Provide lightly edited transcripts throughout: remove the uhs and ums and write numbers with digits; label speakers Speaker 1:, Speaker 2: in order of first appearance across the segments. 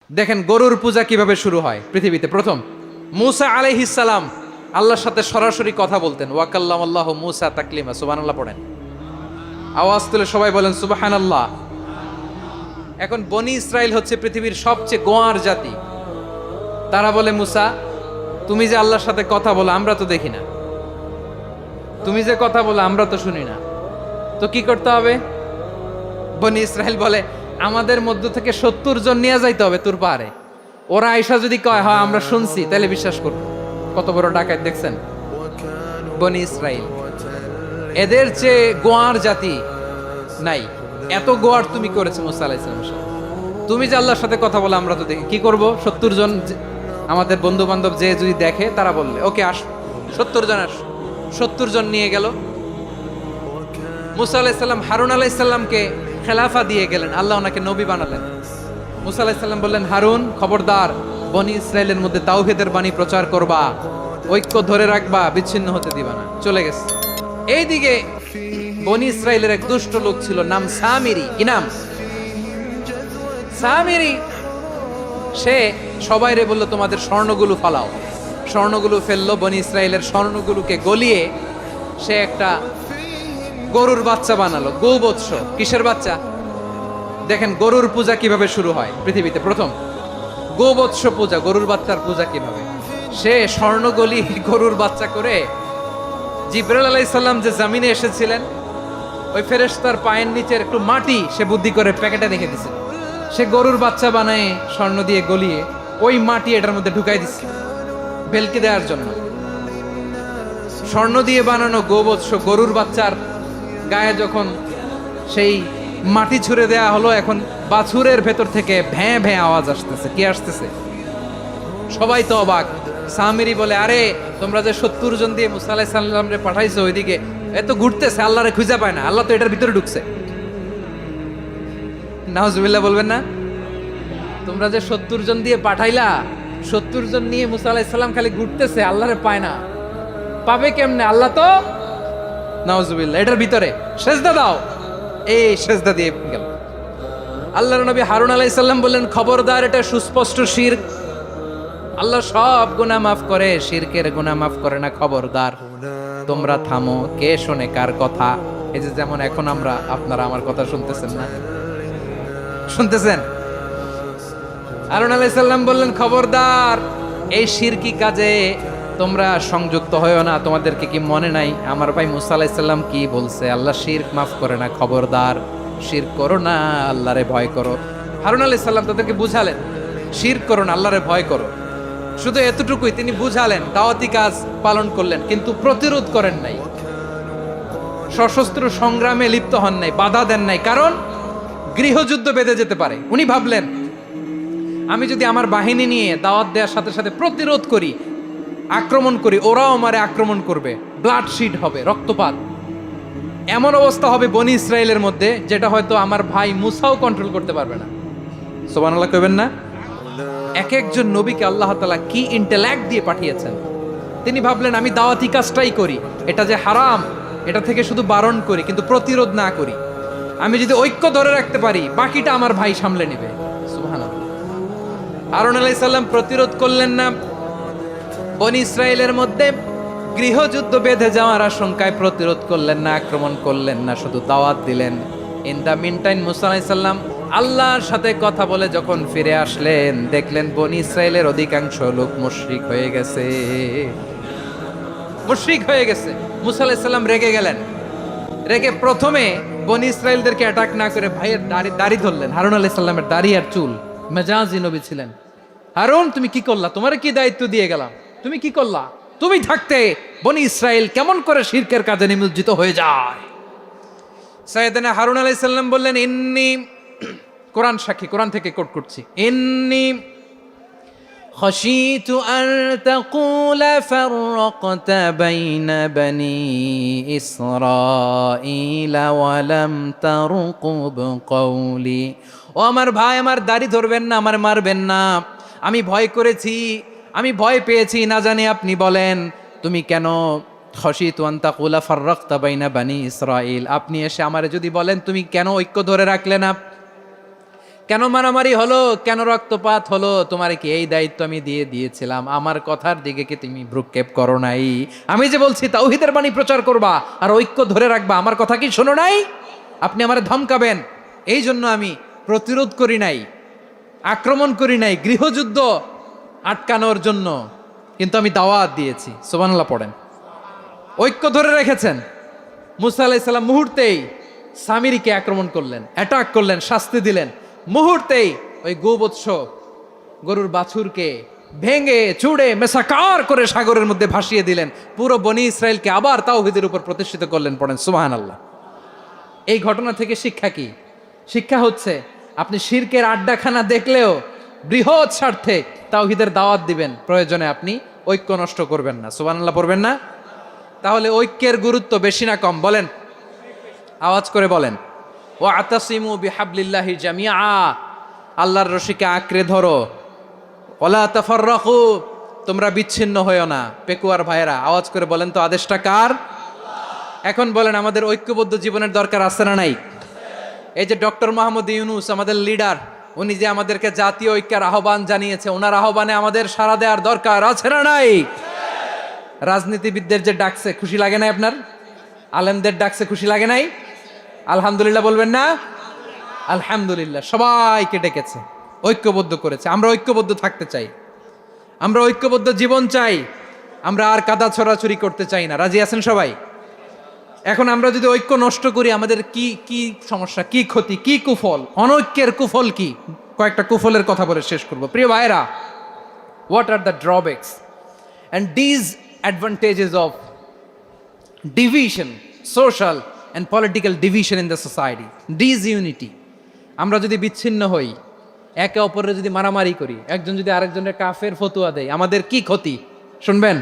Speaker 1: দেখেন গরুর পূজা কিভাবে শুরু হয় পৃথিবীতে প্রথম। মূসা আলাইহিস সালাম আল্লাহর সাথে সরাসরি কথা বলতেন। ওয়াকাল্লাম আল্লাহ মূসা তাকলিমা। সুবহানাল্লাহ পড়েন, আওয়াজ তুলে সবাই বলেন সুবহানাল্লাহ। এখন বনি ইসরাইল হচ্ছে পৃথিবীর সবচেয়ে গোয়ার জাতি। তারা বলে মূসা, তুমি যে আল্লাহর সাথে কথা বলো আমরা তো দেখি না, তুমি যে কথা বলো আমরা তো শুনি না, তো কি করতে হবে? বনি ইসরাইল বলে আমাদের মধ্য থেকে 70 জন নিয়ে যাইতে হবে তোর পাহাড়ে। ওরা আয়সা যদি কয় হয় আমরা শুনছি, তাহলে বিশ্বাস করবো। কত বড় ডাকাত দেখছেন বনি ইসরাইল। এদের চেয়ে গোয়ার জাতি নাই। এত গোয়ার তুমি করেছো মুসা আলাইহিস সালামের সাথে। তুমি যে আল্লাহর সাথে কথা বলে আমরা তো দেখি, কি করব? 70 জন আমাদের বন্ধু বান্ধব যে যদি দেখে তারা বললে ওকে আস, 70 জন আস। 70 জন নিয়ে গেল। মুসা আলাইহিস সালাম হারুন আলাইহিস সালামকে খেলাফা দিয়ে গেলেন, আল্লাহ ওনাকে নবী বানালেন। মুসা আলাইহিস সালাম বললেন, হারুন খবরদার, বনি ইসরাইলের মধ্যে তাওহীদের বাণী প্রচার করবা, ঐক্য ধরে রাখবা, বিচ্ছিন্ন হতে দিবা না। চলে গেছে। এইদিকে বনি ইসরাইলের এক দুষ্ট লোক ছিল, নাম সামিরি। কি নাম? সামিরি। সে সবাইরে বলল তোমাদের স্বর্ণগুলো ফালাও। স্বর্ণগুলো ফেললো, বনি ইসরাইলের স্বর্ণগুলোকে গলিয়ে সে একটা গরুর বাচ্চা বানালো। গোবৎস। কিসের বাচ্চা? দেখেন গরুর পূজা কিভাবে শুরু হয় পৃথিবীতে প্রথম। গোবৎস পূজা, গরুর বাচ্চার পূজা কিভাবে? সে স্বর্ণগলি গরুর বাচ্চা করে জিবরাইল আলাইহিস সালাম যে জমিনে এসেছিলেন, ওই ফেরেশতার পায়ের নিচের একটু মাটি সে বুদ্ধি করে প্যাকেটে রেখে দিছে। সে গরুর বাচ্চা বানায় স্বর্ণ দিয়ে গলিয়ে ওই মাটি এটার মধ্যে ঢুকাই দিছে ভেলকি দেওয়ার জন্য। স্বর্ণ দিয়ে বানানো গোবৎস গরুর বাচ্চার গায়ে যখন সেই মাটি ছুঁড়ে দেয়া হলো, এখন বাছুরের ভেতর থেকে ভ্যাঁ ভ্যাঁ আওয়াজ আসতেছে। কি আসতেছে? সবাই তো অবাক। সামিরি বলে, আরে তোমরা যে 70 জন দিয়ে মুসা আলাইহিস সালাম রে পাঠাইছো, ওইদিকে এত ঘুরতেছে, আল্লাহরে খুঁজে পায় না, আল্লাহ তো এটার ভিতরে ঢুকছে। নাউজুবিল্লাহ বলবেন না? তোমরা যে 70 জন দিয়ে পাঠাইলা, 70 জন নিয়ে মুসা আলাইহিস সালাম খালি ঘুরতেছে, আল্লাহরে পায় না। পাবে কেমনে? আল্লাহ তো নাউজুবিল্লাহ এটার ভিতরে। সেজদা দাও। এই সেজদা দিয়ে গেল। আল্লাহর নবী হারুন আলাইহিস সালাম বললেন, খবরদার, এটা সুস্পষ্ট শিরক। আল্লাহ সব গুনাহ মাফ করে, শিরকের গুনাহ মাফ করে না। খবরদার, তোমরা থামো। কে শোনে কার কথা? এই যে যেমন এখন আপনারা আমার কথা শুনতেছেন না? শুনতেছেন? হারুন আলাইহিস সালাম বললেন, খবরদার, এই শিরকি কাজে তোমরা সংযুক্ত হয়ো না। তোমাদেরকে কি মনে নাই আমার ভাই মুসা আলাইহিস সালাম কি বলছে? আল্লাহ শিরক মাফ করে না। খবরদার, শিরক করো না, আল্লাহরে ভয় করো। হারুন আলাইহিস সালাম তাদেরকে বুঝালেন, শিরক করো না, আল্লাহরে ভয় করো। শুধু এতটুকুই তিনি বুঝালেন, দাওয়াতি কাজ পালন করলেন, কিন্তু প্রতিরোধ করেন নাই, সশস্ত্র সংগ্রামে লিপ্ত হন নাই, বাধা দেন নাই। কারণ গৃহযুদ্ধ বেঁধে যেতে পারে। উনি ভাবলেন, আমি যদি আমার বাহিনী নিয়ে দাওয়াত দেওয়ার সাথে সাথে প্রতিরোধ করি, আক্রমণ করি, ওরাও আমারে আক্রমণ করবে, ব্লাডশিড হবে, রক্তপাত। এমন অবস্থা হবে বনি ইসরায়েলের মধ্যে, যেটা হয়তো আমার ভাই মুসাও কন্ট্রোল করতে পারবে না। সুবহানাল্লাহ কইবেন না? এক একজন নবীকে আল্লাহ তাআলা কি ইন্টেলেক্ট দিয়ে পাঠিয়েছেন। তিনি ভাবলেন, আমি দাওয়াতি কাজটাই করি, এটা যে হারাম এটা থেকে শুধু বারণ করি, কিন্তু প্রতিরোধ না করি। আমি যদি ঐক্য ধরে রাখতে পারি, বাকিটা আমার ভাই সামলে নেবে। সুবহানাল্লাহ। হারুন আলাইহিস সালাম প্রতিরোধ করলেন না। বনি ইসরায়েলের মধ্যে গৃহযুদ্ধ বেঁধে যাওয়ার আশঙ্কায় প্রতিরোধ করলেন না, আক্রমণ করলেন না, শুধু দাওয়াত দিলেন। ইন দা মিন টাইম মুসা আলাইহিস সালাম আল্লাহর সাথে কথা বলে যখন ফিরে আসলেন, দেখলেন বনি ইসরায়েলের অধিকাংশ লোক মুশরিক হয়ে গেছে। মুশরিক হয়ে গেছে। মুসা আলাইহিস সালাম রেগে গেলেন। রেগে প্রথমে বনি ইসরায়েলদেরকে অ্যাটাক না করে ভাইয়ের দাড়ি ধরলেন। হারুন আলাইহিস সালামের দাড়ি আর চুল। মেজাজি নবী ছিলেন। হারুন, তুমি কি করলা? তোমার কি দায়িত্ব দিয়ে গেলাম, তুমি কি করলা? তুমি থাকতে বনি ইসরায়েল কেমন করে শিরকের কাজে নিমজ্জিত হয়ে যায়? সাইয়েদনা হারুন আলাইহিস সালাম বললেন, ইন্নী, কোরআন সাক্ষী, কোরআন থেকে কোট করছি, ইন্নী খাশীতু আন তাকুলা ফাররাকতা বাইনা বনি ইসরাঈলা ওয়া লাম তারকুব কওলি। ও আমার ভাই, আমার দাড়ি ধরবেন না, আমার মারবেন না। আমি ভয় করেছি, আমি ভয় পেয়েছি, না জানি আপনি বলেন তুমি কেন খাশীতু আন তাকুলা ফাররাকতা বাইনা বনি ইসরাঈল, আপনি এসে আমারে যদি বলেন তুমি কেন ঐক্য ধরে রাখলে না, কেন মারামারি হলো, কেন রক্তপাত হলো? তোমার কি এই দায়িত্ব আমি দিয়েছিলাম? আমার কথার দিকে কি তুমি ভ্রুক্ষেপ করো নাই? আমি যে বলছি তাওহীদের বাণী প্রচার করবা আর ঐক্য ধরে রাখবা, আমার কথা কি শোনো নাই? আপনি আমারে ধমকাবেন, এই জন্য আমি প্রতিরোধ করি নাই, আক্রমণ করি নাই, গৃহযুদ্ধ আটকানোর জন্য কিন্তু আমি দাওয়াত দিয়েছি। সুবহানাল্লাহ পড়েন। ঐক্য ধরে রেখেছেন। মুসা আলাইহিস সালাম মুহূর্তেই সামিরীকে আক্রমণ করলেন, অ্যাটাক করলেন, শাস্তি দিলেন। মুহূর্তেই ওই গোবৎস গরুর বাছুরকে ভেঙে চুড়ে মেসাকার করে সাগরের মধ্যে ভাসিয়ে দিলেন। পুরো বনি ইসরায়েলকে আবার তাওহীদের উপর প্রতিষ্ঠিত করলেন। পড়েন সুবহানাল্লাহ। এই ঘটনা থেকে শিক্ষা কি? শিক্ষা হচ্ছে আপনি শিরকের আড্ডাখানা দেখলেও বৃহৎ স্বার্থে তাওহীদের দাওয়াত দিবেন, প্রয়োজনে আপনি ঐক্য নষ্ট করবেন না। সুবহানাল্লাহ পড়বেন না? তাহলে ঐক্যের গুরুত্ব বেশি না কম বলেন? আওয়াজ করে বলেন। ওয়াতাসিমু বিহাবলিল্লাহি জামিআ, আল্লাহর রশিকে আঁকড়ে ধরো। ওয়ালা তাফাররাকু, তোমরা বিচ্ছিন্ন হয়ো না। পেকুয়ার ভাইয়েরা আওয়াজ করে বলেন তো আদেশটা কার? এখন বলেন আমাদের ঐক্যবদ্ধ জীবনের দরকার আছে না নাই? এই যে ডক্টর মোহাম্মদ ইউনূস আমাদের লিডার, উনি যে আমাদেরকে জাতীয় ঐক্যের আহ্বান জানিয়েছে, ওনার আহ্বানে আমাদের সাড়া দেওয়ার দরকার আছে না নাই? রাজনীতিবিদদের যে ডাকছে খুশি লাগে নাই আপনার? আলেমদের ডাকছে খুশি লাগে নাই? আলহামদুলিল্লাহ বলবেন না? আলহামদুলিল্লাহ। সবাইকে ডেকেছে, ঐক্যবদ্ধ করেছে। আমরা ঐক্যবদ্ধ থাকতে চাই, আমরা ঐক্যবদ্ধ জীবন চাই, আমরা আর কাদা ছড়াছড়ি করতে চাই না। রাজি আছেন সবাই? এখন আমরা যদি ঐক্য নষ্ট করি আমাদের কি কি সমস্যা, কি ক্ষতি, কি কুফল? অনৈক্যের কুফল কি? কয়েকটা কুফলের কথা বলে শেষ করব। প্রিয় ভাইরা, what are the drawbacks and disadvantages of division, social and political division in the society, disunity? আমরা যদি বিচ্ছিন্ন হই, একে অপরের যদি মারামারি করি, একজন যদি আরেকজনের কাফের ফতোয়া দেয়, আমাদের কি ক্ষতি? শুনবেন?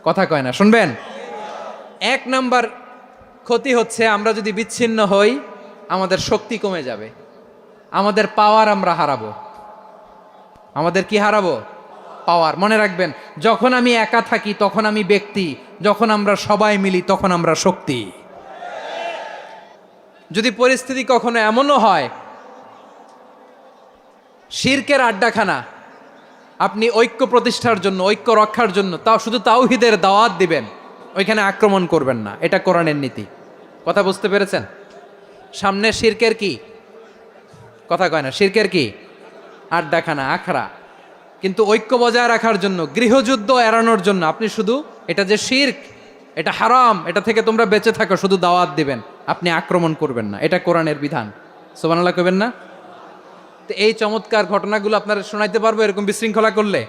Speaker 1: কথা কয় না, শুনবেন? এক নাম্বার ক্ষতি হচ্ছে আমরা যদি বিচ্ছিন্ন হই আমাদের শক্তি কমে যাবে, আমাদের পাওয়ার আমরা হারাবো। আমাদের কি হারাবো? পাওয়ার। মনে রাখবেন, যখন আমি একা থাকি তখন আমি ব্যক্তি, যখন আমরা সবাই মিলি তখন আমরা শক্তি। যদি পরিস্থিতি কখনো এমনও হয় শিরকের আড্ডাখানা, আপনি ঐক্য প্রতিষ্ঠার জন্য, ঐক্য রক্ষার জন্য তাও শুধু তাওহীদের দাওয়াত দিবেন, ওইখানে আক্রমণ করবেন না। এটা কোরআনের নীতি। কথা বুঝতে পেরেছেন? সামনে শিরকের কি? কথা কয় না। শিরকের কি? আড্ডাখানা, আখড়া। কিন্তু ঐক্য বজায় রাখার জন্য, গৃহযুদ্ধ এড়ানোর জন্য আপনি শুধু এটা যে শিরক, এটা হারাম, এটা থেকে তোমরা বেঁচে থাকো, শুধু দাওয়াত দিবেন, আপনি আক্রমণ করবেন না। এটা কোরআনের বিধান। সুবহানাল্লাহ কইবেন না? তো এই চমৎকার ঘটনাগুলো আপনারা শোনাইতে পারবো এরকম বিশৃঙ্খলা করলে?